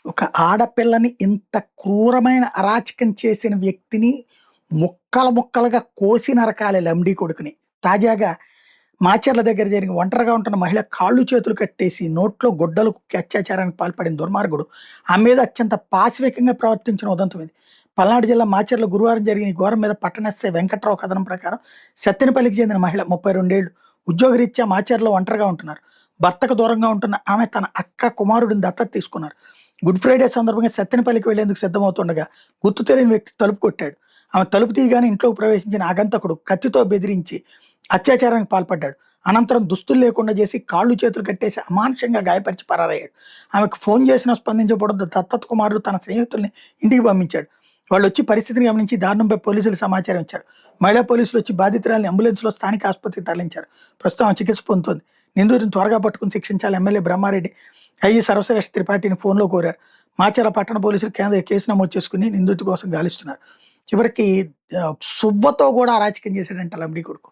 ఒక ఆడపిల్లని ఇంత క్రూరమైన అరాచకం చేసిన వ్యక్తిని ముక్కలు ముక్కలుగా కోసి నరకాలి లంబడి కొడుకుని. తాజాగా మాచర్ల దగ్గర జరిగిన ఒంటరిగా ఉంటున్న మహిళ కాళ్ళు చేతులు కట్టేసి నోట్లో గుడ్డలు కుక్కి అత్యాచారానికి పాల్పడిన దుర్మార్గుడు ఆమె మీద అత్యంత పాశవికంగా ప్రవర్తించిన ఉదంతం ఇది. పల్నాడు జిల్లా మాచర్ల గురువారం జరిగిన ఈ ఘోరం మీద పట్టణ ఎస్ఐ వెంకట్రావు కథనం ప్రకారం సత్తెనపల్లికి చెందిన మహిళ 32 ఏళ్లు ఉద్యోగరీత్యా మాచర్లో ఒంటరిగా ఉంటున్నారు. భర్తకు దూరంగా ఉంటున్న ఆమె తన అక్క కుమారుడిని దత్తత తీసుకున్నారు. గుడ్ ఫ్రైడే సందర్భంగా సత్తెనపల్లికి వెళ్లేందుకు సిద్ధమవుతుండగా గుర్తు తెలియని వ్యక్తి తలుపు కొట్టాడు. ఆమె తలుపు తీయగానే ఇంట్లోకి ప్రవేశించిన ఆగంతకుడు కత్తితో బెదిరించి అత్యాచారానికి పాల్పడ్డాడు. అనంతరం దుస్తులు లేకుండా చేసి కాళ్ళు చేతులు కట్టేసి అమానుషంగా గాయపరిచి పరారయ్యాడు. ఆమెకు ఫోన్ చేసినా స్పందించకపోవడంతో దత్తత కుమారుడు తన స్నేహితుల్ని ఇంటికి పంపించాడు. వాళ్ళు వచ్చి పరిస్థితిని గమనించి దారుణంపై పోలీసులు సమాచారం ఇచ్చారు. మహిళా పోలీసులు వచ్చి బాధితురాలిని అంబులెన్స్లో స్థానిక ఆసుపత్రికి తరలించారు. ప్రస్తుతం ఆమె చికిత్స పొందుతోంది. నిందితుడిని త్వరగా పట్టుకుని శిక్షించాలి ఎమ్మెల్యే బ్రహ్మారెడ్డి ఐఈ సర్వశ్రేష్ఠ త్రిపాఠిని ఫోన్లో కోరారు. మాచర్ల పట్టణ పోలీసులు కేసు నమోదు చేసుకుని నిందితుడి కోసం గాలిస్తున్నారు. చివరికి సువ్వతో కూడా అరాచకం చేశాడంట లంబడి కొడుకు.